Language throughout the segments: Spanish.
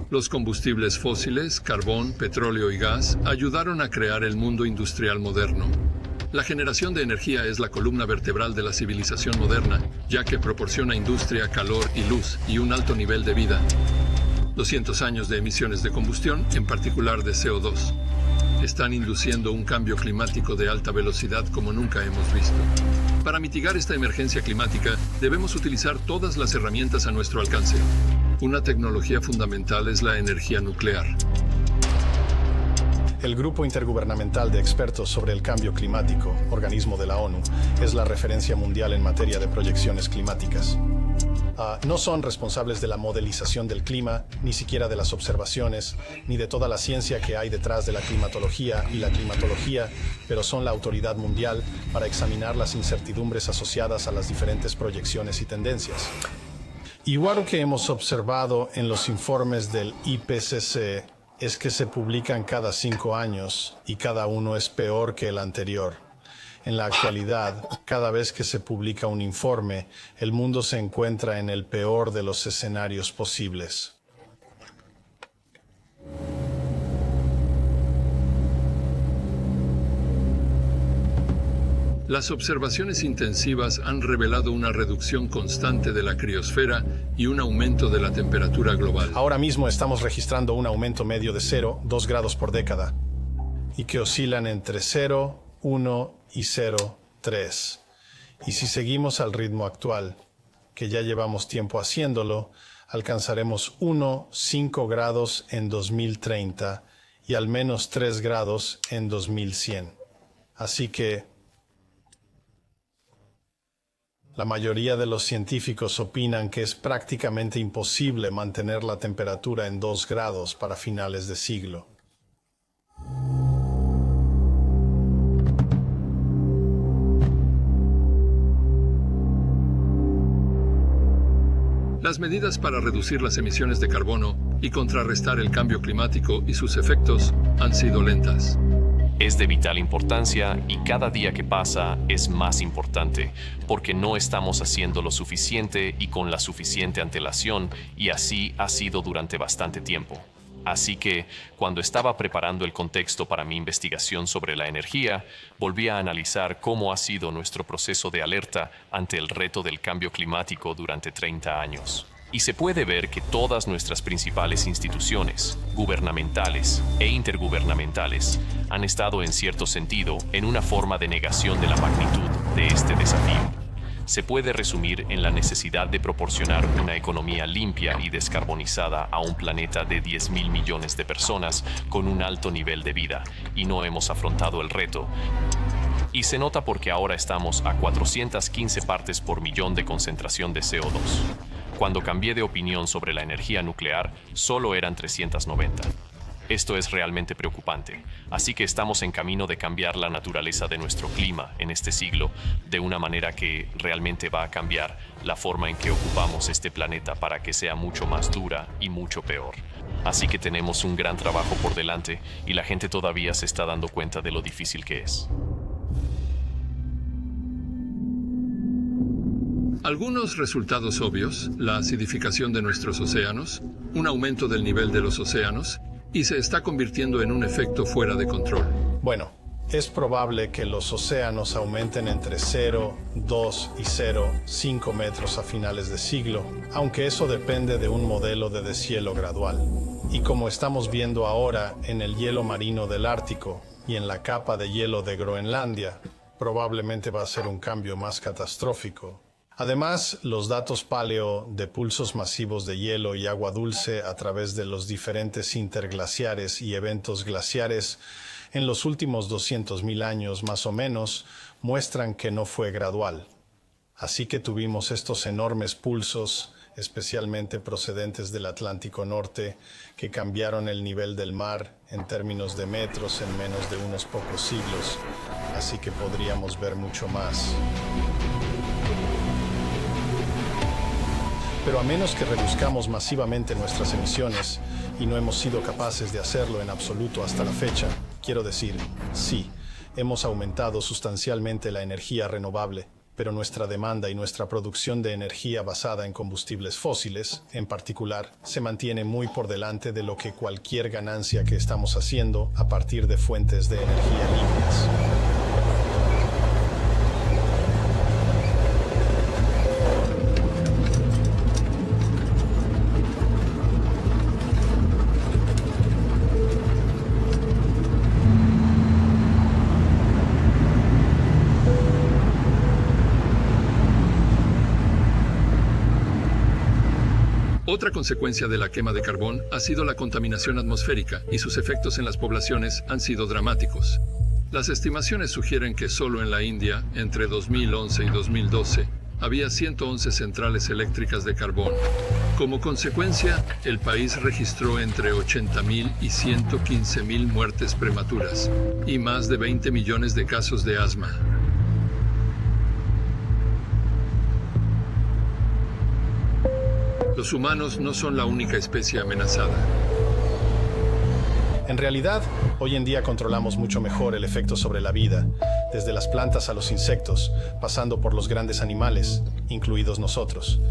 Los combustibles fósiles, carbón, petróleo y gas, ayudaron a crear el mundo industrial moderno. La generación de energía es la columna vertebral de la civilización moderna, ya que proporciona industria, calor y luz, y un alto nivel de vida. 200 años de emisiones de combustión, en particular de CO2, están induciendo un cambio climático de alta velocidad como nunca hemos visto. Para mitigar esta emergencia climática, debemos utilizar todas las herramientas a nuestro alcance. Una tecnología fundamental es la energía nuclear. El Grupo Intergubernamental de Expertos sobre el Cambio Climático, organismo de la ONU, es la referencia mundial en materia de proyecciones climáticas. No son responsables de la modelización del clima, ni siquiera de las observaciones, ni de toda la ciencia que hay detrás de la climatología y la climatología, pero son la autoridad mundial para examinar las incertidumbres asociadas a las diferentes proyecciones y tendencias. Igual que hemos observado en los informes del IPCC, es que se publican cada 5 años y cada uno es peor que el anterior. En la actualidad, cada vez que se publica un informe, el mundo se encuentra en el peor de los escenarios posibles. Las observaciones intensivas han revelado una reducción constante de la criosfera y un aumento de la temperatura global. Ahora mismo estamos registrando un aumento medio de 0,2 grados por década, y que oscilan entre 0, 1 y 0,3. Y si seguimos al ritmo actual, que ya llevamos tiempo haciéndolo, alcanzaremos 1,5 grados en 2030 y al menos 3 grados en 2100. Así que la mayoría de los científicos opinan que es prácticamente imposible mantener la temperatura en 2 grados para finales de siglo. Las medidas para reducir las emisiones de carbono y contrarrestar el cambio climático y sus efectos han sido lentas. Es de vital importancia y cada día que pasa es más importante, porque no estamos haciendo lo suficiente y con la suficiente antelación, y así ha sido durante bastante tiempo. Así que, cuando estaba preparando el contexto para mi investigación sobre la energía, volví a analizar cómo ha sido nuestro proceso de alerta ante el reto del cambio climático durante 30 años. Y se puede ver que todas nuestras principales instituciones, gubernamentales e intergubernamentales, han estado en cierto sentido en una forma de negación de la magnitud de este desafío. Se puede resumir en la necesidad de proporcionar una economía limpia y descarbonizada a un planeta de 10.000 millones de personas con un alto nivel de vida, y no hemos afrontado el reto. Y se nota porque ahora estamos a 415 partes por millón de concentración de CO2. Cuando cambié de opinión sobre la energía nuclear, solo eran 390. Esto es realmente preocupante, así que estamos en camino de cambiar la naturaleza de nuestro clima en este siglo de una manera que realmente va a cambiar la forma en que ocupamos este planeta para que sea mucho más dura y mucho peor. Así que tenemos un gran trabajo por delante y la gente todavía se está dando cuenta de lo difícil que es. Algunos resultados obvios: la acidificación de nuestros océanos, un aumento del nivel de los océanos, y se está convirtiendo en un efecto fuera de control. Bueno, es probable que los océanos aumenten entre 0, 2 y 0,5 metros a finales de siglo, aunque eso depende de un modelo de deshielo gradual. Y como estamos viendo ahora en el hielo marino del Ártico y en la capa de hielo de Groenlandia, probablemente va a ser un cambio más catastrófico. Además, los datos paleo de pulsos masivos de hielo y agua dulce a través de los diferentes interglaciares y eventos glaciares en los últimos 200.000 años más o menos muestran que no fue gradual. Así que tuvimos estos enormes pulsos, especialmente procedentes del Atlántico Norte, que cambiaron el nivel del mar en términos de metros en menos de unos pocos siglos, así que podríamos ver mucho más. Pero a menos que reduzcamos masivamente nuestras emisiones, y no hemos sido capaces de hacerlo en absoluto hasta la fecha, quiero decir, sí, hemos aumentado sustancialmente la energía renovable, pero nuestra demanda y nuestra producción de energía basada en combustibles fósiles, en particular, se mantiene muy por delante de lo que cualquier ganancia que estamos haciendo a partir de fuentes de energía limpias. Otra consecuencia de la quema de carbón ha sido la contaminación atmosférica y sus efectos en las poblaciones han sido dramáticos. Las estimaciones sugieren que solo en la India, entre 2011 y 2012, había 111 centrales eléctricas de carbón. Como consecuencia, el país registró entre 80.000 y 115.000 muertes prematuras y más de 20 millones de casos de asma. Los humanos no son la única especie amenazada. En realidad, hoy en día controlamos mucho mejor el efecto sobre la vida, desde las plantas a los insectos, pasando por los grandes animales, incluidos nosotros.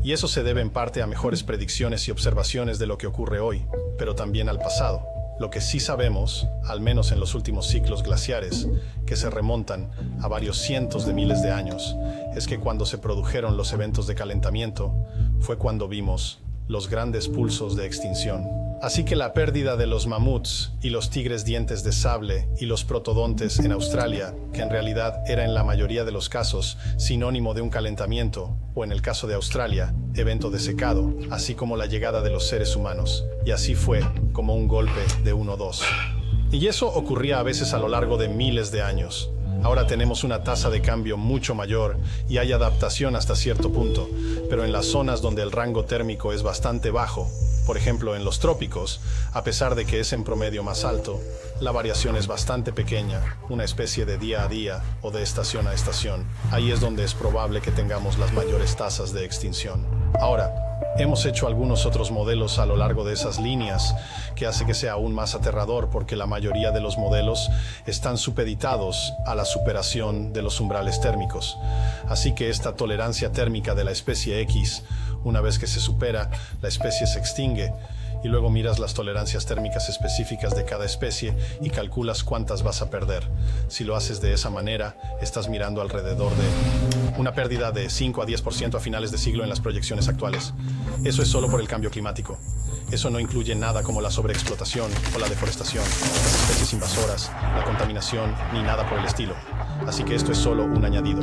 Y eso se debe en parte a mejores predicciones y observaciones de lo que ocurre hoy, pero también al pasado. Lo que sí sabemos, al menos en los últimos ciclos glaciares, que se remontan a varios cientos de miles de años, es que cuando se produjeron los eventos de calentamiento, fue cuando vimos los grandes pulsos de extinción. Así que la pérdida de los mamuts y los tigres dientes de sable y los protodontes en Australia, que en realidad era en la mayoría de los casos sinónimo de un calentamiento, o en el caso de Australia, evento de secado, así como la llegada de los seres humanos. Y así fue, como un golpe de 1-2. Y eso ocurría a veces a lo largo de miles de años. Ahora tenemos una tasa de cambio mucho mayor y hay adaptación hasta cierto punto, pero en las zonas donde el rango térmico es bastante bajo, por ejemplo en los trópicos, a pesar de que es en promedio más alto, la variación es bastante pequeña, una especie de día a día o de estación a estación. Ahí es donde es probable que tengamos las mayores tasas de extinción. Ahora, hemos hecho algunos otros modelos a lo largo de esas líneas que hace que sea aún más aterrador porque la mayoría de los modelos están supeditados a la superación de los umbrales térmicos. Así que esta tolerancia térmica de la especie X, una vez que se supera, la especie se extingue. Y luego miras las tolerancias térmicas específicas de cada especie y calculas cuántas vas a perder. Si lo haces de esa manera, estás mirando alrededor de una pérdida de 5 a 10% a finales de siglo en las proyecciones actuales. Eso es solo por el cambio climático. Eso no incluye nada como la sobreexplotación o la deforestación, las especies invasoras, la contaminación, ni nada por el estilo. Así que esto es solo un añadido.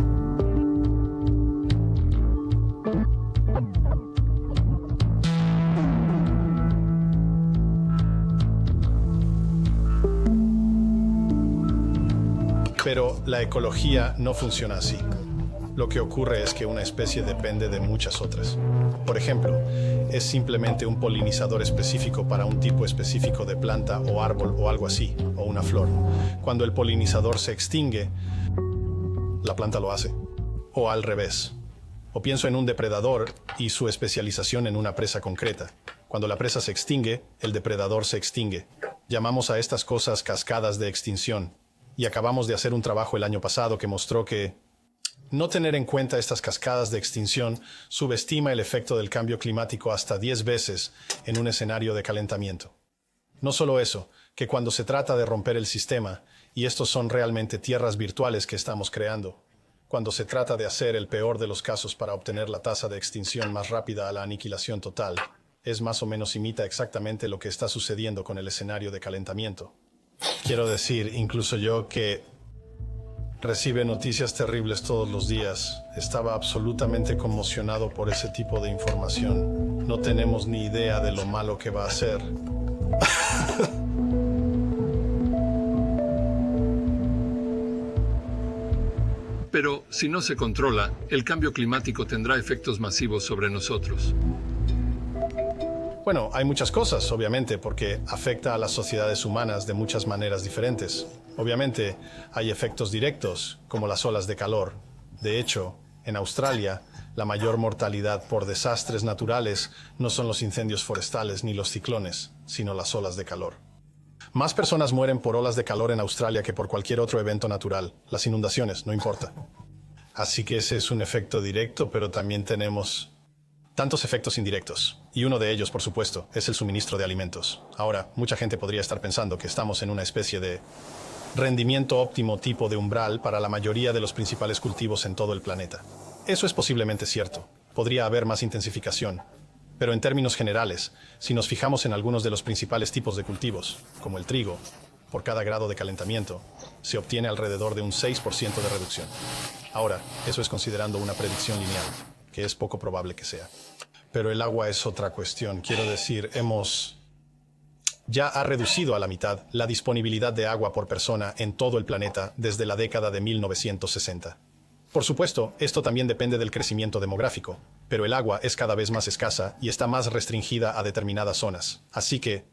Pero la ecología no funciona así. Lo que ocurre es que una especie depende de muchas otras. Por ejemplo, es simplemente un polinizador específico para un tipo específico de planta o árbol o algo así, o una flor. Cuando el polinizador se extingue, la planta lo hace. O al revés. O pienso en un depredador y su especialización en una presa concreta. Cuando la presa se extingue, el depredador se extingue. Llamamos a estas cosas cascadas de extinción. Y acabamos de hacer un trabajo el año pasado que mostró que no tener en cuenta estas cascadas de extinción subestima el efecto del cambio climático hasta 10 veces en un escenario de calentamiento. No solo eso, que cuando se trata de romper el sistema, y estos son realmente tierras virtuales que estamos creando, cuando se trata de hacer el peor de los casos para obtener la tasa de extinción más rápida a la aniquilación total, es más o menos imita exactamente lo que está sucediendo con el escenario de calentamiento. Quiero decir, incluso yo que recibe noticias terribles todos los días, estaba absolutamente conmocionado por ese tipo de información. No tenemos ni idea de lo malo que va a ser. Pero si no se controla, el cambio climático tendrá efectos masivos sobre nosotros. Bueno, hay muchas cosas, obviamente, porque afecta a las sociedades humanas de muchas maneras diferentes. Obviamente, hay efectos directos, como las olas de calor. De hecho, en Australia, la mayor mortalidad por desastres naturales no son los incendios forestales ni los ciclones, sino las olas de calor. Más personas mueren por olas de calor en Australia que por cualquier otro evento natural. Las inundaciones, no importa. Así que ese es un efecto directo, pero también tenemos tantos efectos indirectos. Y uno de ellos, por supuesto, es el suministro de alimentos. Ahora, mucha gente podría estar pensando que estamos en una especie de rendimiento óptimo tipo de umbral para la mayoría de los principales cultivos en todo el planeta. Eso es posiblemente cierto. Podría haber más intensificación. Pero en términos generales, si nos fijamos en algunos de los principales tipos de cultivos, como el trigo, por cada grado de calentamiento, se obtiene alrededor de un 6% de reducción. Ahora, eso es considerando una predicción lineal, que es poco probable que sea. Pero el agua es otra cuestión. Quiero decir, ya ha reducido a la mitad la disponibilidad de agua por persona en todo el planeta desde la década de 1960. Por supuesto, esto también depende del crecimiento demográfico, pero el agua es cada vez más escasa y está más restringida a determinadas zonas. Así que,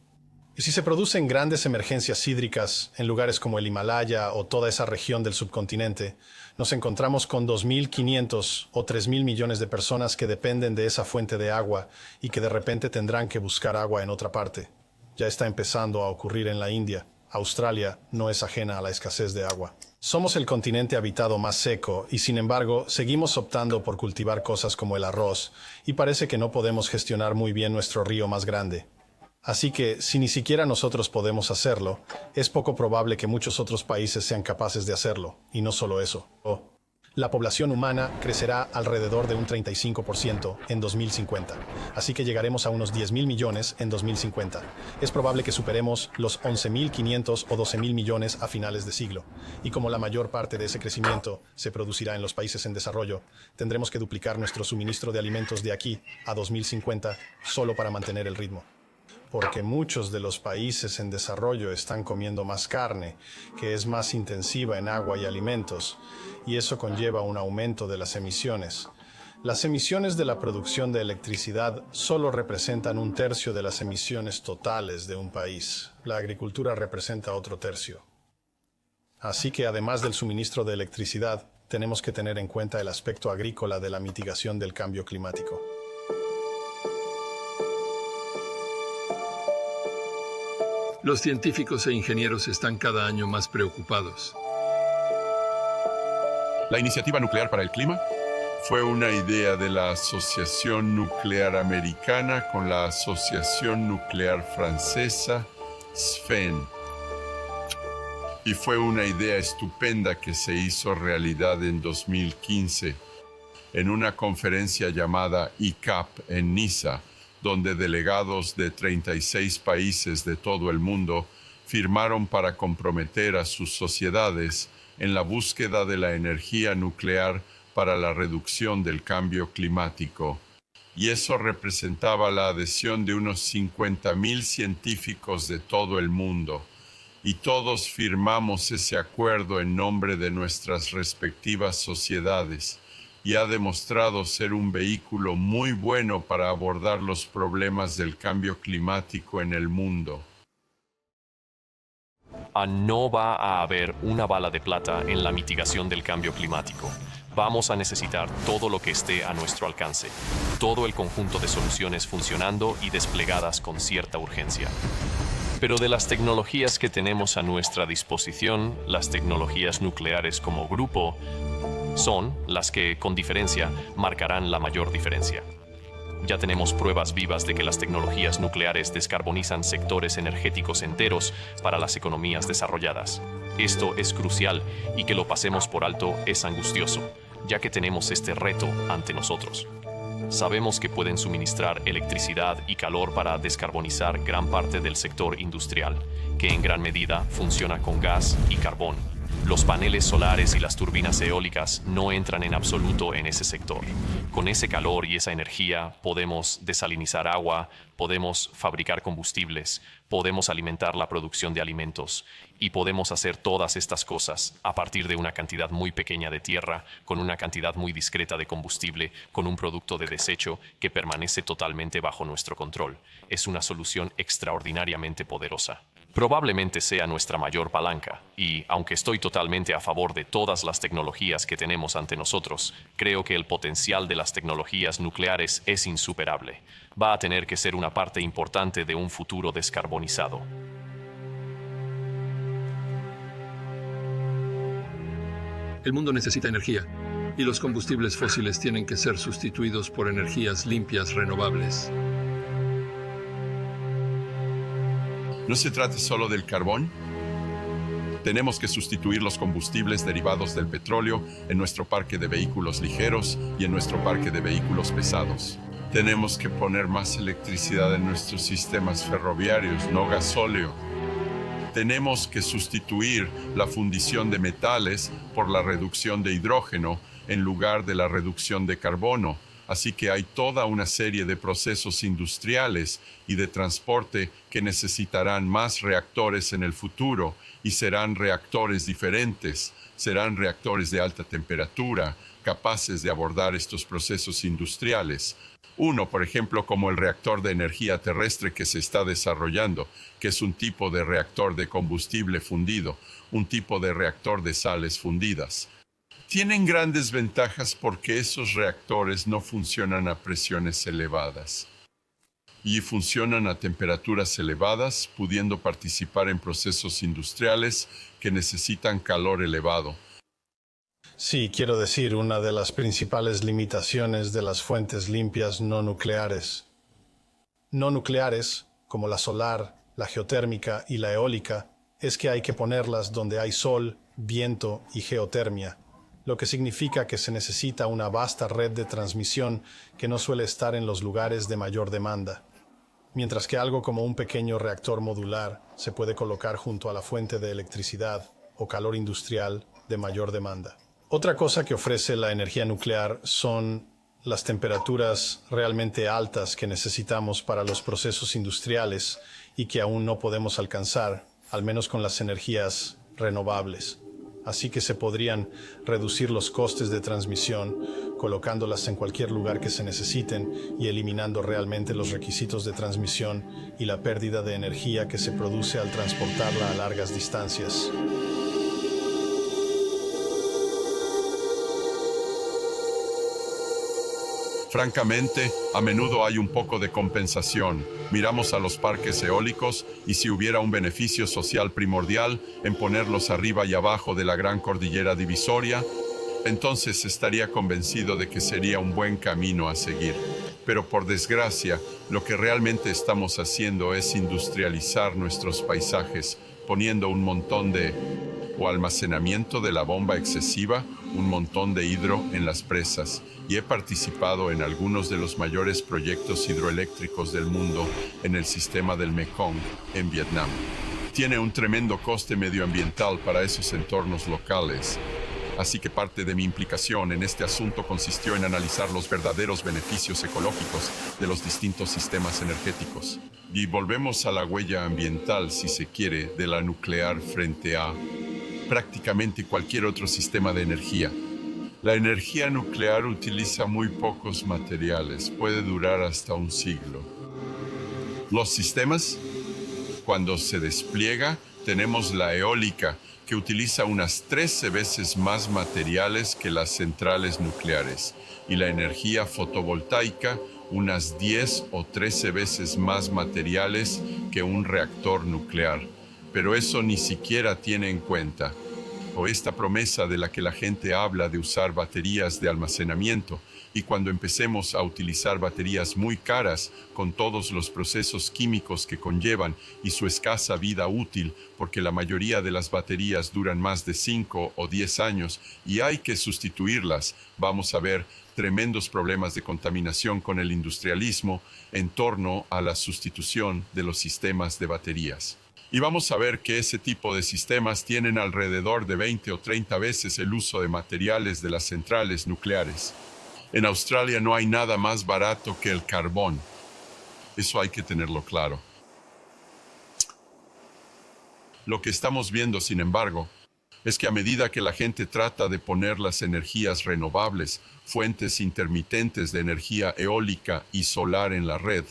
si se producen grandes emergencias hídricas en lugares como el Himalaya o toda esa región del subcontinente, nos encontramos con 2.500 o 3.000 millones de personas que dependen de esa fuente de agua y que de repente tendrán que buscar agua en otra parte. Ya está empezando a ocurrir en la India. Australia no es ajena a la escasez de agua. Somos el continente habitado más seco y, sin embargo, seguimos optando por cultivar cosas como el arroz y parece que no podemos gestionar muy bien nuestro río más grande. Así que, si ni siquiera nosotros podemos hacerlo, es poco probable que muchos otros países sean capaces de hacerlo. Y no solo eso. La población humana crecerá alrededor de un 35% en 2050. Así que llegaremos a unos 10.000 millones en 2050. Es probable que superemos los 11.500 o 12.000 millones a finales de siglo. Y como la mayor parte de ese crecimiento se producirá en los países en desarrollo, tendremos que duplicar nuestro suministro de alimentos de aquí a 2050 solo para mantener el ritmo. Porque muchos de los países en desarrollo están comiendo más carne, que es más intensiva en agua y alimentos, y eso conlleva un aumento de las emisiones. Las emisiones de la producción de electricidad solo representan un tercio de las emisiones totales de un país. La agricultura representa otro tercio. Así que además del suministro de electricidad, tenemos que tener en cuenta el aspecto agrícola de la mitigación del cambio climático. Los científicos e ingenieros están cada año más preocupados. La Iniciativa Nuclear para el Clima fue una idea de la Asociación Nuclear Americana con la Asociación Nuclear Francesa, SFEN. Y fue una idea estupenda que se hizo realidad en 2015 en una conferencia llamada ICAP en Niza, donde delegados de 36 países de todo el mundo firmaron para comprometer a sus sociedades en la búsqueda de la energía nuclear para la reducción del cambio climático. Y eso representaba la adhesión de unos 50.000 científicos de todo el mundo. Y todos firmamos ese acuerdo en nombre de nuestras respectivas sociedades. Y ha demostrado ser un vehículo muy bueno para abordar los problemas del cambio climático en el mundo. No va a haber una bala de plata en la mitigación del cambio climático. Vamos a necesitar todo lo que esté a nuestro alcance, todo el conjunto de soluciones funcionando y desplegadas con cierta urgencia. Pero de las tecnologías que tenemos a nuestra disposición, las tecnologías nucleares como grupo son las que, con diferencia, marcarán la mayor diferencia. Ya tenemos pruebas vivas de que las tecnologías nucleares descarbonizan sectores energéticos enteros para las economías desarrolladas. Esto es crucial y que lo pasemos por alto es angustioso, ya que tenemos este reto ante nosotros. Sabemos que pueden suministrar electricidad y calor para descarbonizar gran parte del sector industrial, que en gran medida funciona con gas y carbón. Los paneles solares y las turbinas eólicas no entran en absoluto en ese sector. Con ese calor y esa energía podemos desalinizar agua, podemos fabricar combustibles, podemos alimentar la producción de alimentos y podemos hacer todas estas cosas a partir de una cantidad muy pequeña de tierra, con una cantidad muy discreta de combustible, con un producto de desecho que permanece totalmente bajo nuestro control. Es una solución extraordinariamente poderosa. Probablemente sea nuestra mayor palanca, y aunque estoy totalmente a favor de todas las tecnologías que tenemos ante nosotros, creo que el potencial de las tecnologías nucleares es insuperable. Va a tener que ser una parte importante de un futuro descarbonizado. El mundo necesita energía. y los combustibles fósiles tienen que ser sustituidos por energías limpias renovables. ¿No se trata solo del carbón? Tenemos que sustituir los combustibles derivados del petróleo en nuestro parque de vehículos ligeros y en nuestro parque de vehículos pesados. Tenemos que poner más electricidad en nuestros sistemas ferroviarios, no gasóleo. Tenemos que sustituir la fundición de metales por la reducción de hidrógeno en lugar de la reducción de carbono. Así que hay toda una serie de procesos industriales y de transporte que necesitarán más reactores en el futuro y serán reactores diferentes, serán reactores de alta temperatura, capaces de abordar estos procesos industriales. Uno, por ejemplo, como el reactor de energía terrestre que se está desarrollando, que es un tipo de reactor de combustible fundido, un tipo de reactor de sales fundidas. Tienen grandes ventajas porque esos reactores no funcionan a presiones elevadas y funcionan a temperaturas elevadas, pudiendo participar en procesos industriales que necesitan calor elevado. Sí, quiero decir, una de las principales limitaciones de las fuentes limpias no nucleares. No nucleares, como la solar, la geotérmica y la eólica, es que hay que ponerlas donde hay sol, viento y geotermia, lo que significa que se necesita una vasta red de transmisión que no suele estar en los lugares de mayor demanda, mientras que algo como un pequeño reactor modular se puede colocar junto a la fuente de electricidad o calor industrial de mayor demanda. Otra cosa que ofrece la energía nuclear son las temperaturas realmente altas que necesitamos para los procesos industriales y que aún no podemos alcanzar, al menos con las energías renovables. Así que se podrían reducir los costes de transmisión colocándolas en cualquier lugar que se necesiten y eliminando realmente los requisitos de transmisión y la pérdida de energía que se produce al transportarla a largas distancias. Francamente, a menudo hay un poco de compensación. Miramos a los parques eólicos y si hubiera un beneficio social primordial en ponerlos arriba y abajo de la gran cordillera divisoria, entonces estaría convencido de que sería un buen camino a seguir. Pero por desgracia, lo que realmente estamos haciendo es industrializar nuestros paisajes, poniendo un montón de almacenamiento de la bomba excesiva, un montón de hidro en las presas, y he participado en algunos de los mayores proyectos hidroeléctricos del mundo en el sistema del Mekong, en Vietnam. Tiene un tremendo coste medioambiental para esos entornos locales, así que parte de mi implicación en este asunto consistió en analizar los verdaderos beneficios ecológicos de los distintos sistemas energéticos. Y volvemos a la huella ambiental, si se quiere, de la nuclear frente a prácticamente cualquier otro sistema de energía. La energía nuclear utiliza muy pocos materiales, puede durar hasta un siglo. Los sistemas, cuando se despliega, tenemos la eólica, que utiliza unas 13 veces más materiales que las centrales nucleares, y la energía fotovoltaica, unas 10 o 13 veces más materiales que un reactor nuclear. Pero eso ni siquiera tiene en cuenta esta promesa de la que la gente habla de usar baterías de almacenamiento, y cuando empecemos a utilizar baterías muy caras con todos los procesos químicos que conllevan y su escasa vida útil, porque la mayoría de las baterías duran más de 5 o 10 años y hay que sustituirlas, vamos a ver tremendos problemas de contaminación con el industrialismo en torno a la sustitución de los sistemas de baterías. Y vamos a ver que ese tipo de sistemas tienen alrededor de 20 o 30 veces el uso de materiales de las centrales nucleares. En Australia no hay nada más barato que el carbón. Eso hay que tenerlo claro. Lo que estamos viendo, sin embargo, es que a medida que la gente trata de poner las energías renovables, fuentes intermitentes de energía eólica y solar en la red,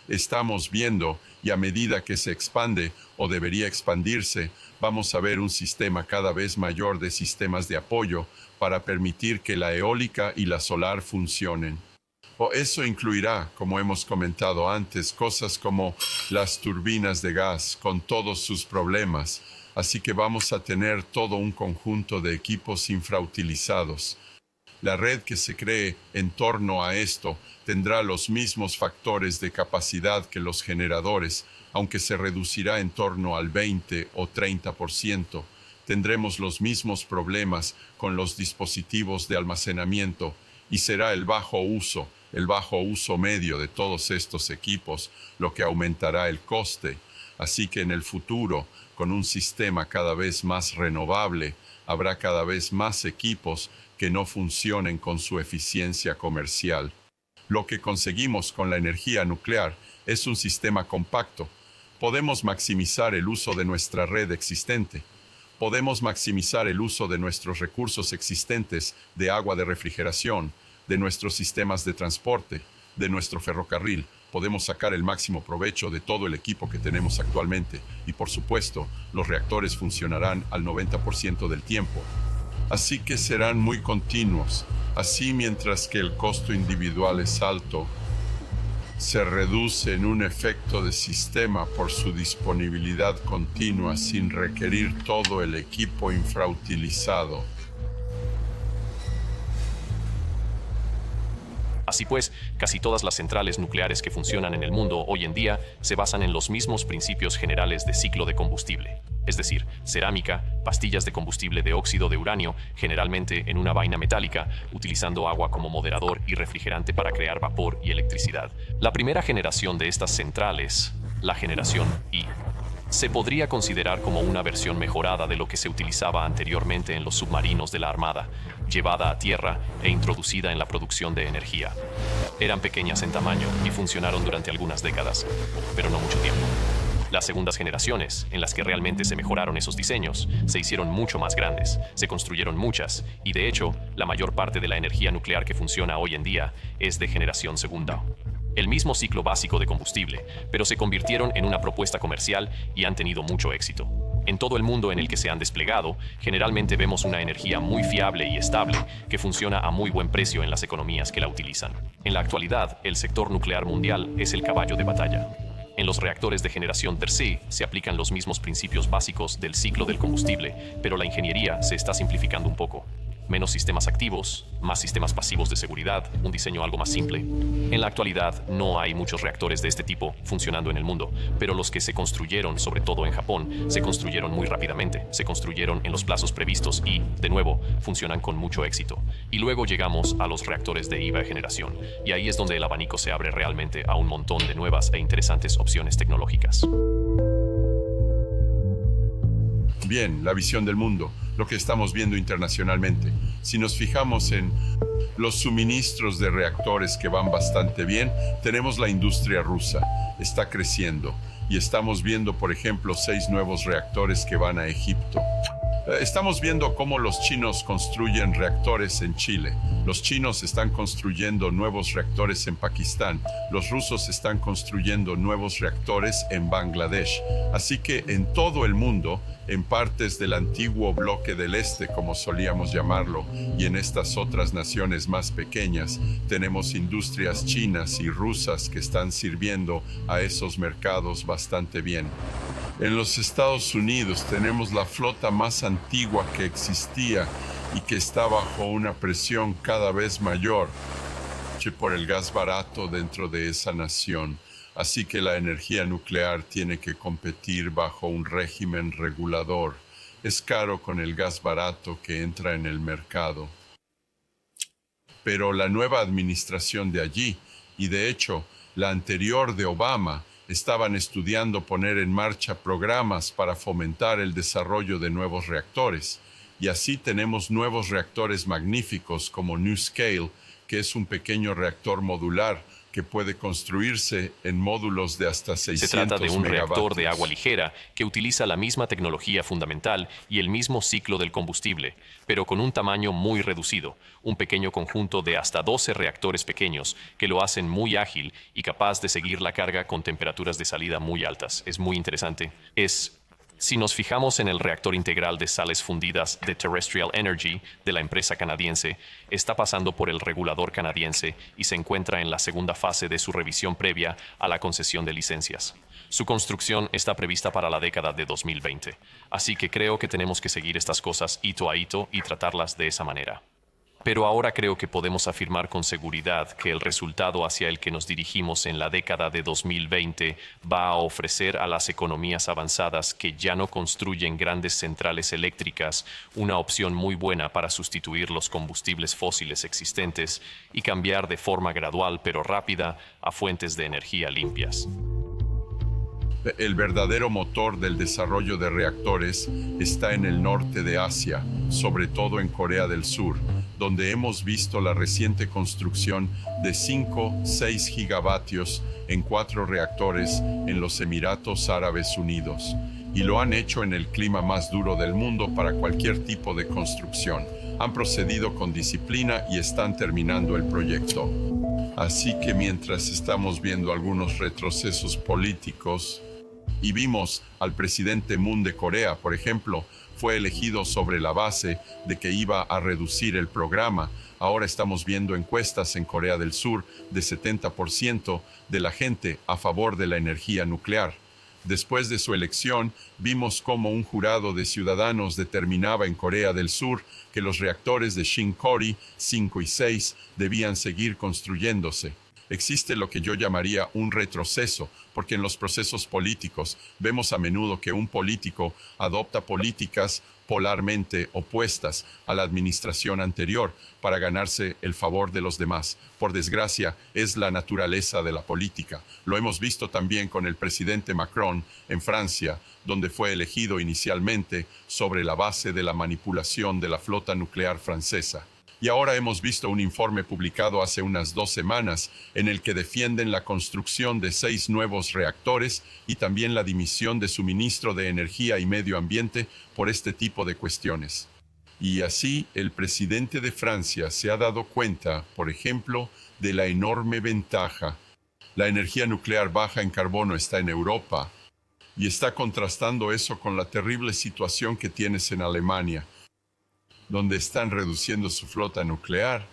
estamos viendo, y a medida que se expande, o debería expandirse, vamos a ver un sistema cada vez mayor de sistemas de apoyo para permitir que la eólica y la solar funcionen. O eso incluirá, como hemos comentado antes, cosas como las turbinas de gas con todos sus problemas. Así que vamos a tener todo un conjunto de equipos infrautilizados. La red que se cree en torno a esto tendrá los mismos factores de capacidad que los generadores, aunque se reducirá en torno al 20 o 30%. Tendremos los mismos problemas con los dispositivos de almacenamiento y será el bajo uso medio de todos estos equipos lo que aumentará el coste. Así que en el futuro, con un sistema cada vez más renovable, habrá cada vez más equipos que no funcionen con su eficiencia comercial. Lo que conseguimos con la energía nuclear es un sistema compacto. Podemos maximizar el uso de nuestra red existente. Podemos maximizar el uso de nuestros recursos existentes de agua de refrigeración, de nuestros sistemas de transporte, de nuestro ferrocarril. Podemos sacar el máximo provecho de todo el equipo que tenemos actualmente y, por supuesto, los reactores funcionarán al 90% del tiempo. Así que serán muy continuos. Así, mientras que el costo individual es alto, se reduce en un efecto de sistema por su disponibilidad continua sin requerir todo el equipo infrautilizado. Así pues, casi todas las centrales nucleares que funcionan en el mundo hoy en día se basan en los mismos principios generales de ciclo de combustible, es decir, cerámica, pastillas de combustible de óxido de uranio, generalmente en una vaina metálica, utilizando agua como moderador y refrigerante para crear vapor y electricidad. La primera generación de estas centrales, la generación I, se podría considerar como una versión mejorada de lo que se utilizaba anteriormente en los submarinos de la Armada, llevada a tierra e introducida en la producción de energía. Eran pequeñas en tamaño y funcionaron durante algunas décadas, pero no mucho tiempo. Las segundas generaciones, en las que realmente se mejoraron esos diseños, se hicieron mucho más grandes, se construyeron muchas, y de hecho, la mayor parte de la energía nuclear que funciona hoy en día es de generación segunda. El mismo ciclo básico de combustible, pero se convirtieron en una propuesta comercial y han tenido mucho éxito. En todo el mundo en el que se han desplegado, generalmente vemos una energía muy fiable y estable que funciona a muy buen precio en las economías que la utilizan. En la actualidad, el sector nuclear mundial es el caballo de batalla. En los reactores de generación tercera se aplican los mismos principios básicos del ciclo del combustible, pero la ingeniería se está simplificando un poco. Menos sistemas activos, más sistemas pasivos de seguridad, un diseño algo más simple. En la actualidad no hay muchos reactores de este tipo funcionando en el mundo, pero los que se construyeron, sobre todo en Japón, se construyeron muy rápidamente, se construyeron en los plazos previstos y, de nuevo, funcionan con mucho éxito. Y luego llegamos a los reactores de IVA generación, y ahí es donde el abanico se abre realmente a un montón de nuevas e interesantes opciones tecnológicas. Bien, la visión del mundo, lo que estamos viendo internacionalmente. Si nos fijamos en los suministros de reactores que van bastante bien, tenemos la industria rusa, está creciendo y estamos viendo, por ejemplo, 6 nuevos reactores que van a Egipto. Estamos viendo cómo los chinos construyen reactores en Chile. Los chinos están construyendo nuevos reactores en Pakistán. Los rusos están construyendo nuevos reactores en Bangladesh. Así que en todo el mundo, en partes del antiguo bloque del Este, como solíamos llamarlo, y en estas otras naciones más pequeñas, tenemos industrias chinas y rusas que están sirviendo a esos mercados bastante bien. En los Estados Unidos tenemos la flota más antigua que existía y que está bajo una presión cada vez mayor por el gas barato dentro de esa nación. Así que la energía nuclear tiene que competir bajo un régimen regulador. Es caro con el gas barato que entra en el mercado. Pero la nueva administración de allí, y de hecho la anterior de Obama, estaban estudiando poner en marcha programas para fomentar el desarrollo de nuevos reactores. Y así tenemos nuevos reactores magníficos como NuScale, que es un pequeño reactor modular que puede construirse en módulos de hasta 600 Se trata de un megavatios. reactor de agua ligera que utiliza la misma tecnología fundamental y el mismo ciclo del combustible, pero con un tamaño muy reducido, un pequeño conjunto de hasta 12 reactores pequeños que lo hacen muy ágil y capaz de seguir la carga con temperaturas de salida muy altas. Es muy interesante. Si nos fijamos en el reactor integral de sales fundidas de Terrestrial Energy de la empresa canadiense, está pasando por el regulador canadiense y se encuentra en la segunda fase de su revisión previa a la concesión de licencias. Su construcción está prevista para la década de 2020, así que creo que tenemos que seguir estas cosas hito a hito y tratarlas de esa manera. Pero ahora creo que podemos afirmar con seguridad que el resultado hacia el que nos dirigimos en la década de 2020 va a ofrecer a las economías avanzadas que ya no construyen grandes centrales eléctricas una opción muy buena para sustituir los combustibles fósiles existentes y cambiar de forma gradual pero rápida a fuentes de energía limpias. El verdadero motor del desarrollo de reactores está en el norte de Asia, sobre todo en Corea del Sur, donde hemos visto la reciente construcción de 5-6 gigavatios en 4 reactores en los Emiratos Árabes Unidos. Y lo han hecho en el clima más duro del mundo para cualquier tipo de construcción. Han procedido con disciplina y están terminando el proyecto. Así que mientras estamos viendo algunos retrocesos políticos, y vimos al presidente Moon de Corea, por ejemplo, fue elegido sobre la base de que iba a reducir el programa. Ahora estamos viendo encuestas en Corea del Sur de 70% de la gente a favor de la energía nuclear. Después de su elección, vimos cómo un jurado de ciudadanos determinaba en Corea del Sur que los reactores de Shinkory 5 y 6 debían seguir construyéndose. Existe lo que yo llamaría un retroceso, porque en los procesos políticos vemos a menudo que un político adopta políticas polarmente opuestas a la administración anterior para ganarse el favor de los demás. Por desgracia, es la naturaleza de la política. Lo hemos visto también con el presidente Macron en Francia, donde fue elegido inicialmente sobre la base de la manipulación de la flota nuclear francesa. Y ahora hemos visto un informe publicado hace unas 2 semanas en el que defienden la construcción de 6 nuevos reactores y también la dimisión de su ministro de Energía y Medio Ambiente por este tipo de cuestiones. Y así el presidente de Francia se ha dado cuenta, por ejemplo, de la enorme ventaja. La energía nuclear baja en carbono está en Europa y está contrastando eso con la terrible situación que tienes en Alemania, donde están reduciendo su flota nuclear.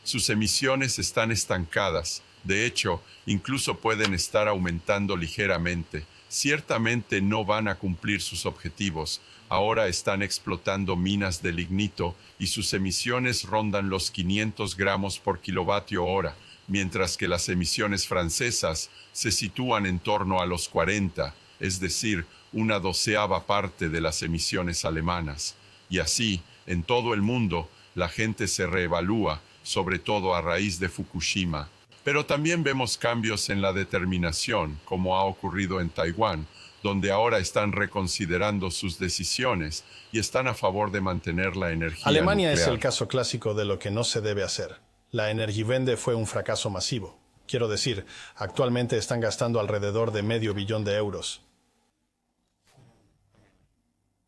Sus emisiones están estancadas. De hecho, incluso pueden estar aumentando ligeramente. Ciertamente no van a cumplir sus objetivos. Ahora están explotando minas de lignito y sus emisiones rondan los 500 gramos por kilovatio hora, mientras que las emisiones francesas se sitúan en torno a los 40, es decir, una 12ª parte de las emisiones alemanas. Y así, en todo el mundo, la gente se reevalúa, sobre todo a raíz de Fukushima. Pero también vemos cambios en la determinación, como ha ocurrido en Taiwán, donde ahora están reconsiderando sus decisiones y están a favor de mantener la energía Alemania nuclear. es el caso clásico de lo que no se debe hacer. La Energiewende fue un fracaso masivo. Quiero decir, actualmente están gastando alrededor de $500 millones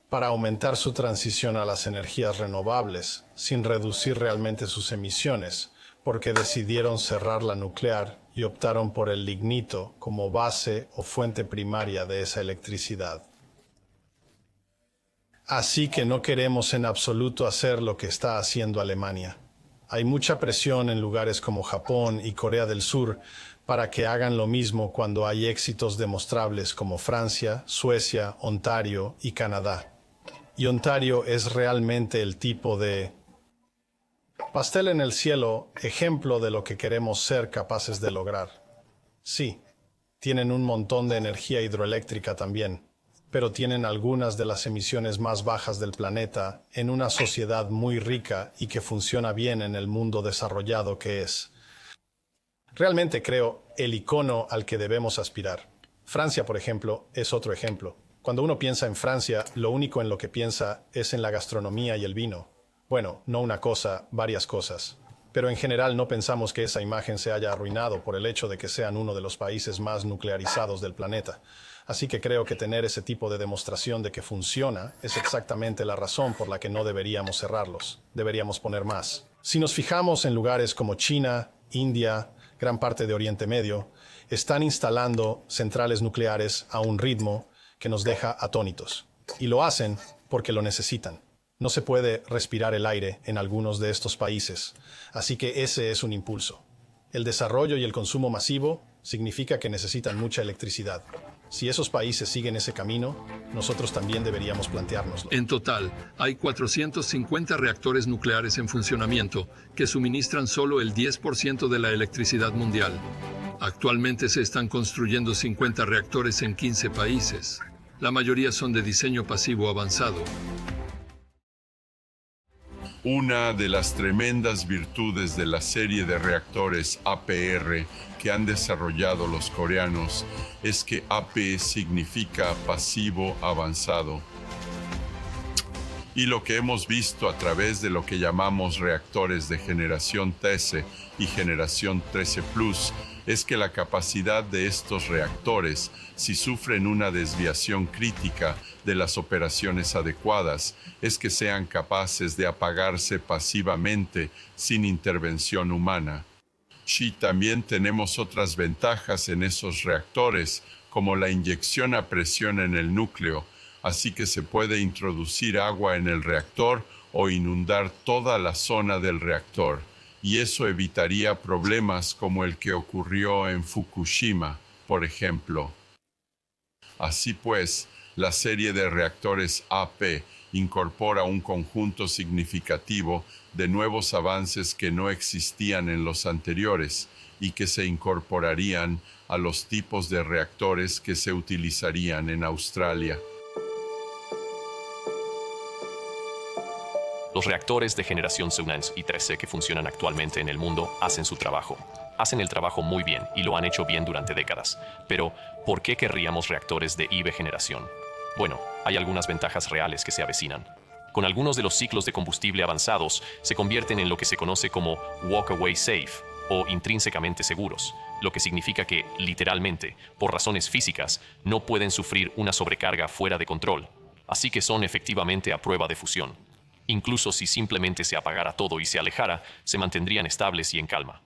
para aumentar su transición a las energías renovables, sin reducir realmente sus emisiones, porque decidieron cerrar la nuclear y optaron por el lignito como base o fuente primaria de esa electricidad. Así que no queremos en absoluto hacer lo que está haciendo Alemania. Hay mucha presión en lugares como Japón y Corea del Sur para que hagan lo mismo cuando hay éxitos demostrables como Francia, Suecia, Ontario y Canadá. Y Ontario es realmente el tipo de pastel en el cielo, ejemplo de lo que queremos ser capaces de lograr. Sí, tienen un montón de energía hidroeléctrica también, pero tienen algunas de las emisiones más bajas del planeta en una sociedad muy rica y que funciona bien en el mundo desarrollado que es. Realmente creo el icono al que debemos aspirar. Francia, por ejemplo, es otro ejemplo. Cuando uno piensa en Francia, lo único en lo que piensa es en la gastronomía y el vino. Bueno, no una cosa, varias cosas. Pero en general no pensamos que esa imagen se haya arruinado por el hecho de que sean uno de los países más nuclearizados del planeta. Así que creo que tener ese tipo de demostración de que funciona es exactamente la razón por la que no deberíamos cerrarlos. Deberíamos poner más. Si nos fijamos en lugares como China, India, gran parte de Oriente Medio, están instalando centrales nucleares a un ritmo que nos deja atónitos. Y lo hacen porque lo necesitan. No se puede respirar el aire en algunos de estos países, así que ese es un impulso. El desarrollo y el consumo masivo significa que necesitan mucha electricidad. Si esos países siguen ese camino, nosotros también deberíamos planteárnoslo. En total, hay 450 reactores nucleares en funcionamiento que suministran solo el 10% de la electricidad mundial. Actualmente se están construyendo 50 reactores en 15 países. La mayoría son de diseño pasivo avanzado. Una de las tremendas virtudes de la serie de reactores APR que han desarrollado los coreanos es que AP significa pasivo avanzado. Y lo que hemos visto a través de lo que llamamos reactores de generación 13 y generación 13 Plus es que la capacidad de estos reactores, si sufren una desviación crítica de las operaciones adecuadas, es que sean capaces de apagarse pasivamente sin intervención humana. Sí, también tenemos otras ventajas en esos reactores, como la inyección a presión en el núcleo, así que se puede introducir agua en el reactor o inundar toda la zona del reactor, y eso evitaría problemas como el que ocurrió en Fukushima, por ejemplo. Así pues, la serie de reactores AP incorpora un conjunto significativo de nuevos avances que no existían en los anteriores y que se incorporarían a los tipos de reactores que se utilizarían en Australia. Los reactores de generación 1 y 13 que funcionan actualmente en el mundo hacen su trabajo. Hacen el trabajo muy bien y lo han hecho bien durante décadas. Pero, ¿por qué querríamos reactores de IV generación? Bueno, hay algunas ventajas reales que se avecinan. Con algunos de los ciclos de combustible avanzados, se convierten en lo que se conoce como walk-away safe o intrínsecamente seguros, lo que significa que, literalmente, por razones físicas, no pueden sufrir una sobrecarga fuera de control. Así que son efectivamente a prueba de fusión. Incluso si simplemente se apagara todo y se alejara, se mantendrían estables y en calma.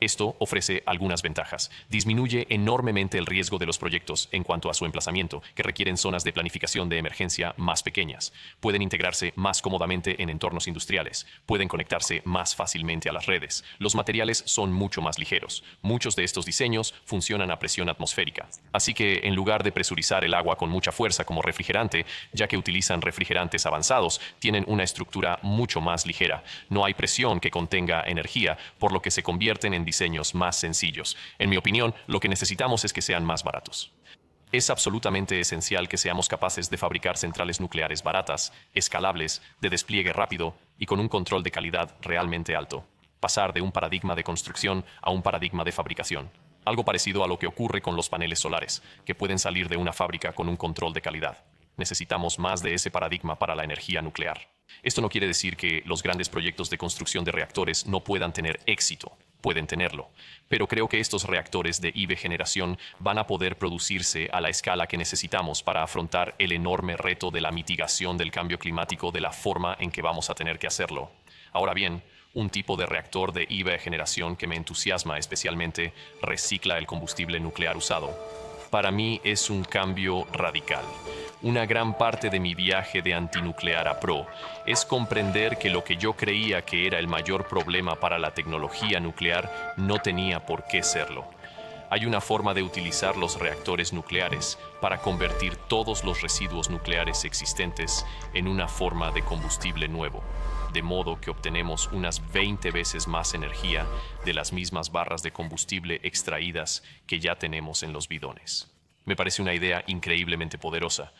Esto ofrece algunas ventajas. Disminuye enormemente el riesgo de los proyectos en cuanto a su emplazamiento, que requieren zonas de planificación de emergencia más pequeñas. Pueden integrarse más cómodamente en entornos industriales. Pueden conectarse más fácilmente a las redes. Los materiales son mucho más ligeros. Muchos de estos diseños funcionan a presión atmosférica. Así que, en lugar de presurizar el agua con mucha fuerza como refrigerante, ya que utilizan refrigerantes avanzados, tienen una estructura mucho más ligera. No hay presión que contenga energía, por lo que se convierten en diseños más sencillos. En mi opinión, lo que necesitamos es que sean más baratos. Es absolutamente esencial que seamos capaces de fabricar centrales nucleares baratas, escalables, de despliegue rápido y con un control de calidad realmente alto. Pasar de un paradigma de construcción a un paradigma de fabricación. Algo parecido a lo que ocurre con los paneles solares, que pueden salir de una fábrica con un control de calidad. Necesitamos más de ese paradigma para la energía nuclear. Esto no quiere decir que los grandes proyectos de construcción de reactores no puedan tener éxito. Pueden tenerlo, pero creo que estos reactores de IV generación van a poder producirse a la escala que necesitamos para afrontar el enorme reto de la mitigación del cambio climático de la forma en que vamos a tener que hacerlo. Ahora bien, un tipo de reactor de IV generación que me entusiasma especialmente recicla el combustible nuclear usado. Para mí es un cambio radical. Una gran parte de mi viaje de antinuclear a pro es comprender que lo que yo creía que era el mayor problema para la tecnología nuclear no tenía por qué serlo. Hay una forma de utilizar los reactores nucleares para convertir todos los residuos nucleares existentes en una forma de combustible nuevo, de modo que obtenemos unas 20 veces más energía de las mismas barras de combustible extraídas que ya tenemos en los bidones. Me parece una idea increíblemente poderosa.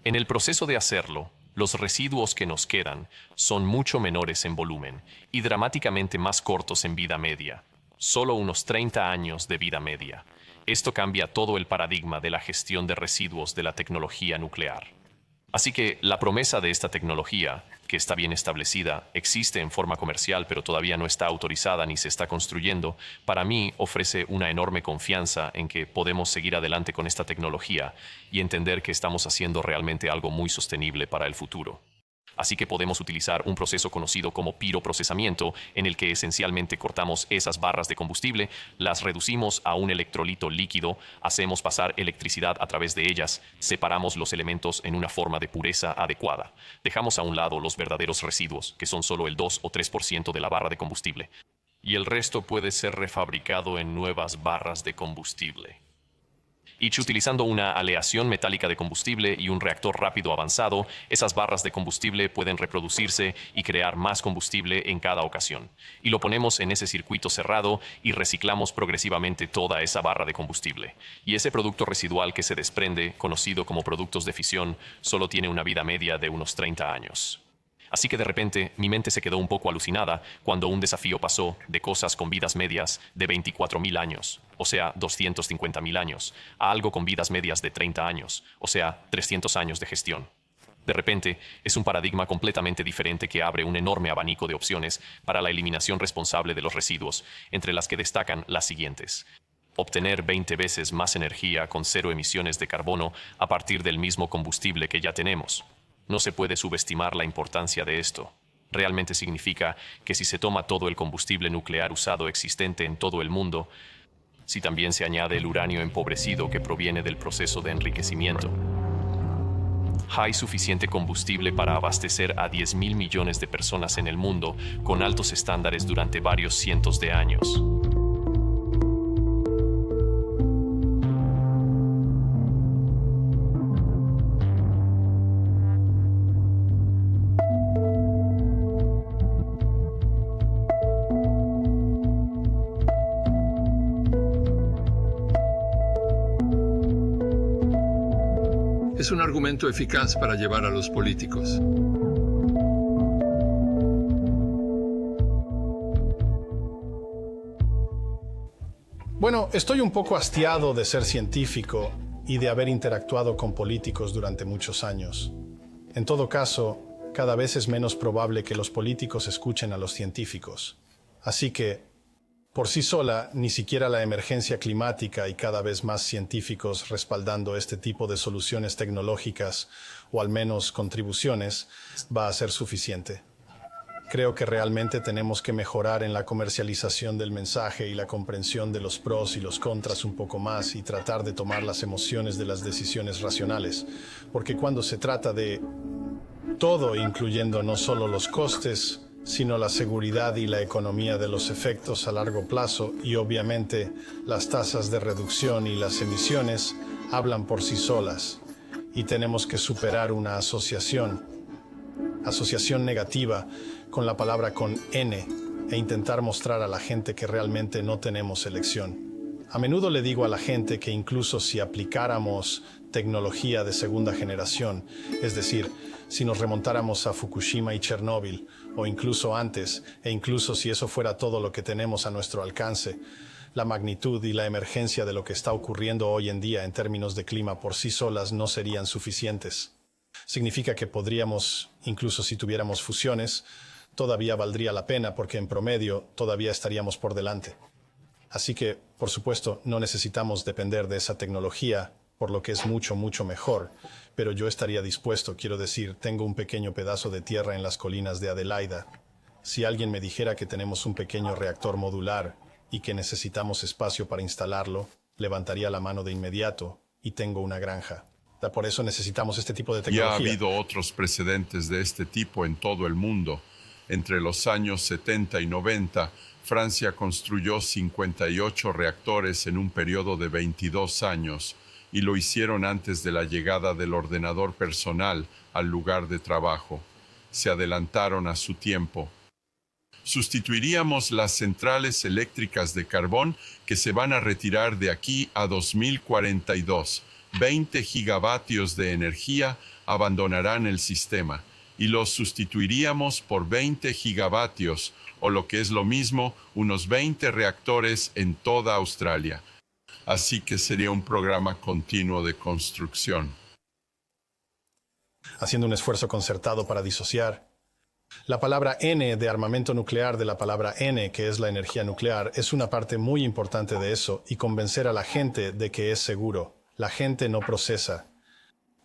En el proceso de hacerlo, los residuos que nos quedan son mucho menores en volumen y dramáticamente más cortos en vida media, solo unos 30 años de vida media. Esto cambia todo el paradigma de la gestión de residuos de la tecnología nuclear. Así que la promesa de esta tecnología, que está bien establecida, existe en forma comercial pero todavía no está autorizada ni se está construyendo, para mí ofrece una enorme confianza en que podemos seguir adelante con esta tecnología y entender que estamos haciendo realmente algo muy sostenible para el futuro. Así que podemos utilizar un proceso conocido como piroprocesamiento, en el que esencialmente cortamos esas barras de combustible, las reducimos a un electrolito líquido, hacemos pasar electricidad a través de ellas, separamos los elementos en una forma de pureza adecuada. Dejamos a un lado los verdaderos residuos, que son solo el 2 o 3% de la barra de combustible. Y el resto puede ser refabricado en nuevas barras de combustible. Y utilizando una aleación metálica de combustible y un reactor rápido avanzado, esas barras de combustible pueden reproducirse y crear más combustible en cada ocasión. Y lo ponemos en ese circuito cerrado y reciclamos progresivamente toda esa barra de combustible. Y ese producto residual que se desprende, conocido como productos de fisión, solo tiene una vida media de unos 30 años. Así que de repente mi mente se quedó un poco alucinada cuando un desafío pasó de cosas con vidas medias de 24.000 años, o sea, 250.000 años, a algo con vidas medias de 30 años, o sea, 300 años de gestión. De repente, es un paradigma completamente diferente que abre un enorme abanico de opciones para la eliminación responsable de los residuos, entre las que destacan las siguientes. Obtener 20 veces más energía con 0 emisiones de carbono a partir del mismo combustible que ya tenemos. No se puede subestimar la importancia de esto. Realmente significa que si se toma todo el combustible nuclear usado existente en todo el mundo, si también se añade el uranio empobrecido que proviene del proceso de enriquecimiento, hay suficiente combustible para abastecer a 10.000 millones de personas en el mundo con altos estándares durante varios cientos de años. Es un argumento eficaz para llevar a los políticos. Bueno, estoy un poco hastiado de ser científico y de haber interactuado con políticos durante muchos años. En todo caso, cada vez es menos probable que los políticos escuchen a los científicos. Así que, por sí sola, ni siquiera la emergencia climática y cada vez más científicos respaldando este tipo de soluciones tecnológicas, o al menos contribuciones, va a ser suficiente. Creo que realmente tenemos que mejorar en la comercialización del mensaje y la comprensión de los pros y los contras un poco más y tratar de tomar las emociones de las decisiones racionales, porque cuando se trata de todo, incluyendo no solo los costes, sino la seguridad y la economía de los efectos a largo plazo y obviamente las tasas de reducción y las emisiones hablan por sí solas y tenemos que superar una asociación negativa con la palabra con N e intentar mostrar a la gente que realmente no tenemos elección. A menudo le digo a la gente que incluso si aplicáramos tecnología de segunda generación, es decir, si nos remontáramos a Fukushima y Chernóbil, o incluso antes, e incluso si eso fuera todo lo que tenemos a nuestro alcance, la magnitud y la emergencia de lo que está ocurriendo hoy en día en términos de clima por sí solas no serían suficientes. Significa que podríamos, incluso si tuviéramos fusiones, todavía valdría la pena porque en promedio todavía estaríamos por delante. Así que, por supuesto, no necesitamos depender de esa tecnología, por lo que es mucho, mucho mejor. Pero yo estaría dispuesto, quiero decir, tengo un pequeño pedazo de tierra en las colinas de Adelaida. Si alguien me dijera que tenemos un pequeño reactor modular y que necesitamos espacio para instalarlo, levantaría la mano de inmediato y tengo una granja. Por eso necesitamos este tipo de tecnología. Ya ha habido otros precedentes de este tipo en todo el mundo. Entre los años 70 y 90, Francia construyó 58 reactores en un periodo de 22 años y lo hicieron antes de la llegada del ordenador personal al lugar de trabajo. Se adelantaron a su tiempo. Sustituiríamos las centrales eléctricas de carbón que se van a retirar de aquí a 2042. 20 gigavatios de energía abandonarán el sistema y los sustituiríamos por 20 gigavatios, o lo que es lo mismo, unos 20 reactores en toda Australia. Así que sería un programa continuo de construcción. Haciendo un esfuerzo concertado para disociar. La palabra N de armamento nuclear de la palabra N, que es la energía nuclear, es una parte muy importante de eso y convencer a la gente de que es seguro. La gente no procesa.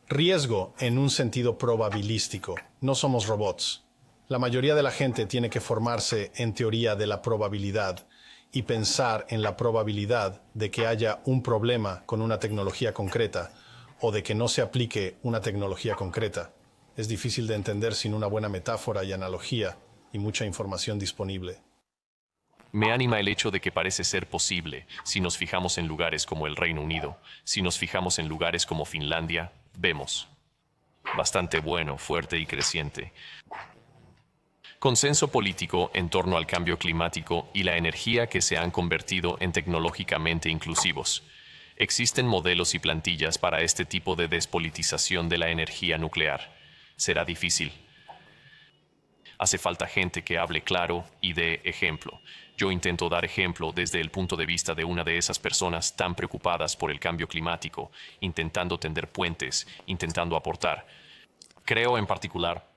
Riesgo en un sentido probabilístico. No somos robots. La mayoría de la gente tiene que formarse en teoría de la probabilidad y pensar en la probabilidad de que haya un problema con una tecnología concreta o de que no se aplique una tecnología concreta. Es difícil de entender sin una buena metáfora y analogía y mucha información disponible. Me anima el hecho de que parece ser posible si nos fijamos en lugares como el Reino Unido, si nos fijamos en lugares como Finlandia, vemos bastante bueno, fuerte y creciente. Consenso político en torno al cambio climático y la energía que se han convertido en tecnológicamente inclusivos. Existen modelos y plantillas para este tipo de despolitización de la energía nuclear. Será difícil. Hace falta gente que hable claro y dé ejemplo. Yo intento dar ejemplo desde el punto de vista de una de esas personas tan preocupadas por el cambio climático, intentando tender puentes, intentando aportar. Creo en particular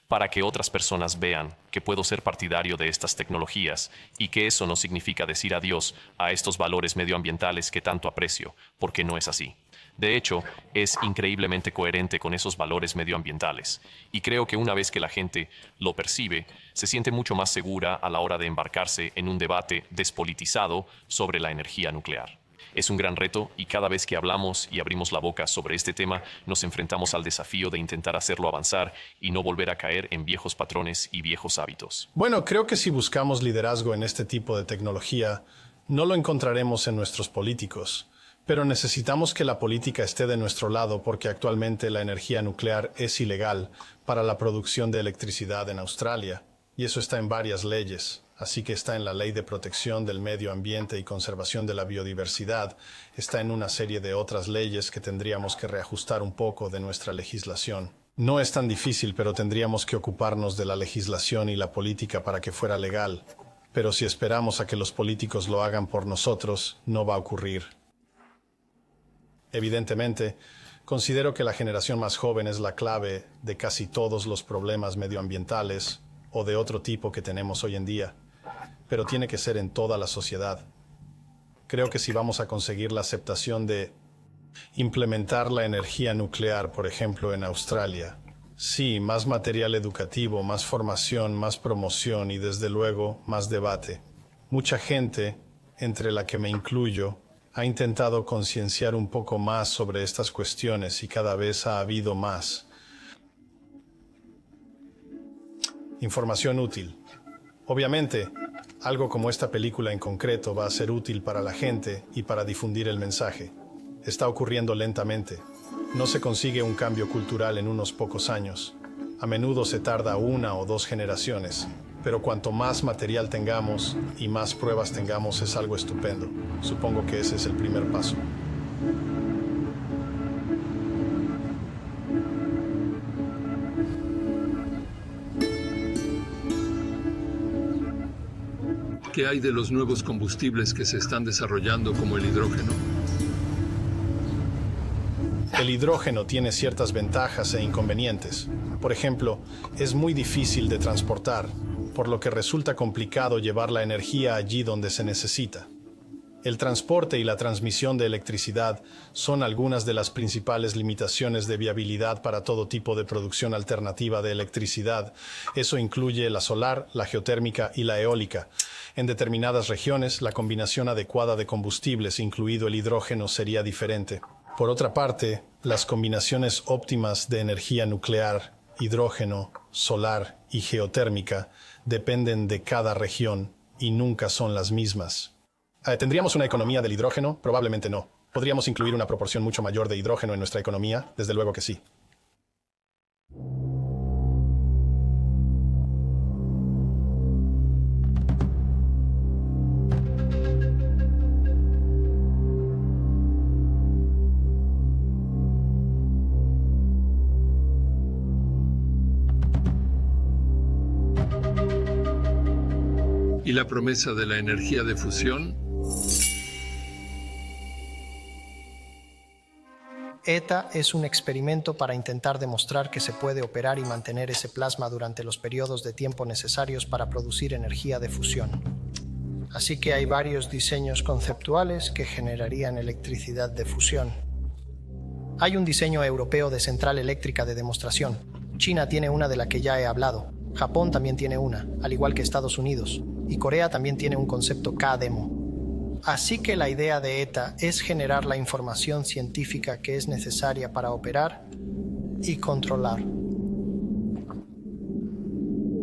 para que otras personas vean que puedo ser partidario de estas tecnologías y que eso no significa decir adiós a estos valores medioambientales que tanto aprecio, porque no es así. De hecho, es increíblemente coherente con esos valores medioambientales, y creo que una vez que la gente lo percibe, se siente mucho más segura a la hora de embarcarse en un debate despolitizado sobre la energía nuclear. Es un gran reto y cada vez que hablamos y abrimos la boca sobre este tema, nos enfrentamos al desafío de intentar hacerlo avanzar y no volver a caer en viejos patrones y viejos hábitos. Bueno, creo que si buscamos liderazgo en este tipo de tecnología, no lo encontraremos en nuestros políticos. Pero necesitamos que la política esté de nuestro lado porque actualmente la energía nuclear es ilegal para la producción de electricidad en Australia. Y eso está en varias leyes. Así que está en la Ley de Protección del Medio Ambiente y Conservación de la Biodiversidad. Está en una serie de otras leyes que tendríamos que reajustar un poco de nuestra legislación. No es tan difícil, pero tendríamos que ocuparnos de la legislación y la política para que fuera legal. Pero si esperamos a que los políticos lo hagan por nosotros, no va a ocurrir. Evidentemente, considero que la generación más joven es la clave de casi todos los problemas medioambientales o de otro tipo que tenemos hoy en día, pero tiene que ser en toda la sociedad. Creo que si vamos a conseguir la aceptación de implementar la energía nuclear, por ejemplo, en Australia, sí, más material educativo, más formación, más promoción y, desde luego, más debate. Mucha gente, entre la que me incluyo, ha intentado concienciar un poco más sobre estas cuestiones y cada vez ha habido más información útil. Obviamente, algo como esta película en concreto va a ser útil para la gente y para difundir el mensaje. Está ocurriendo lentamente. No se consigue un cambio cultural en unos pocos años. A menudo se tarda 1 o 2 generaciones. Pero cuanto más material tengamos y más pruebas tengamos es algo estupendo. Supongo que ese es el primer paso. ¿Qué hay de los nuevos combustibles que se están desarrollando como el hidrógeno? El hidrógeno tiene ciertas ventajas e inconvenientes. Por ejemplo, es muy difícil de transportar, por lo que resulta complicado llevar la energía allí donde se necesita. El transporte y la transmisión de electricidad son algunas de las principales limitaciones de viabilidad para todo tipo de producción alternativa de electricidad. Eso incluye la solar, la geotérmica y la eólica. En determinadas regiones, la combinación adecuada de combustibles, incluido el hidrógeno, sería diferente. Por otra parte, las combinaciones óptimas de energía nuclear, hidrógeno, solar y geotérmica dependen de cada región y nunca son las mismas. ¿Tendríamos una economía del hidrógeno? Probablemente no. ¿Podríamos incluir una proporción mucho mayor de hidrógeno en nuestra economía? Desde luego que sí. ¿Y la promesa de la energía de fusión? ETA es un experimento para intentar demostrar que se puede operar y mantener ese plasma durante los periodos de tiempo necesarios para producir energía de fusión. Así que hay varios diseños conceptuales que generarían electricidad de fusión. Hay un diseño europeo de central eléctrica de demostración. China tiene una de la que ya he hablado. Japón también tiene una, al igual que Estados Unidos. Y Corea también tiene un concepto K-demo. Así que la idea de ETA es generar la información científica que es necesaria para operar y controlar,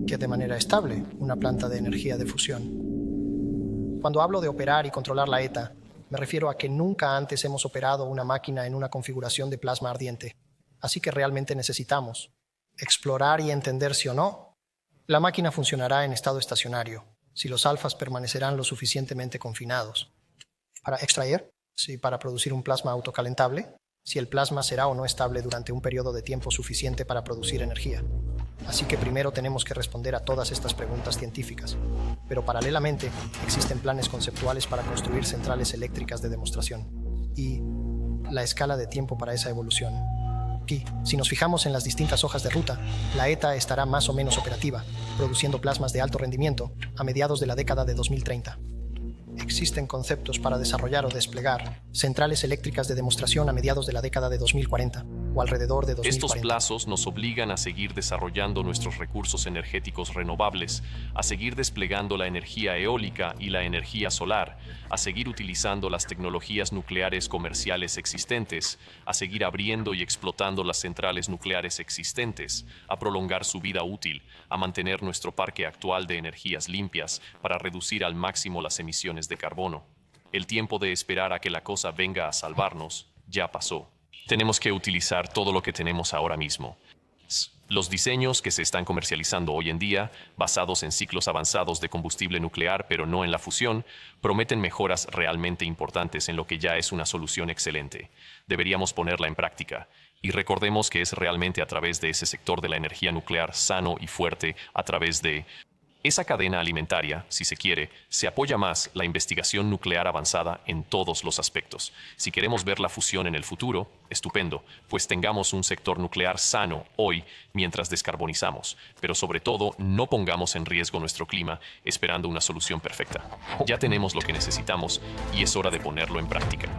que de manera estable, una planta de energía de fusión. Cuando hablo de operar y controlar la ETA, me refiero a que nunca antes hemos operado una máquina en una configuración de plasma ardiente. Así que realmente necesitamos explorar y entender si o no la máquina funcionará en estado estacionario, si los alfas permanecerán lo suficientemente confinados para extraer, si para producir un plasma autocalentable, si el plasma será o no estable durante un periodo de tiempo suficiente para producir energía. Así que primero tenemos que responder a todas estas preguntas científicas. Pero paralelamente existen planes conceptuales para construir centrales eléctricas de demostración y la escala de tiempo para esa evolución. Aquí, si nos fijamos en las distintas hojas de ruta, la ETA estará más o menos operativa, produciendo plasmas de alto rendimiento a mediados de la década de 2030. Existen conceptos para desarrollar o desplegar centrales eléctricas de demostración a mediados de la década de 2040 o alrededor de 2040. Estos plazos nos obligan a seguir desarrollando nuestros recursos energéticos renovables, a seguir desplegando la energía eólica y la energía solar, a seguir utilizando las tecnologías nucleares comerciales existentes, a seguir abriendo y explotando las centrales nucleares existentes, a prolongar su vida útil, a mantener nuestro parque actual de energías limpias para reducir al máximo las emisiones de carbono. El tiempo de esperar a que la cosa venga a salvarnos ya pasó. Tenemos que utilizar todo lo que tenemos ahora mismo. Los diseños que se están comercializando hoy en día, basados en ciclos avanzados de combustible nuclear pero no en la fusión, prometen mejoras realmente importantes en lo que ya es una solución excelente. Deberíamos ponerla en práctica. Y recordemos que es realmente a través de ese sector de la energía nuclear sano y fuerte, a través de esa cadena alimentaria, si se quiere, se apoya más la investigación nuclear avanzada en todos los aspectos. Si queremos ver la fusión en el futuro, estupendo, pues tengamos un sector nuclear sano hoy mientras descarbonizamos, pero sobre todo no pongamos en riesgo nuestro clima esperando una solución perfecta. Ya tenemos lo que necesitamos y es hora de ponerlo en práctica.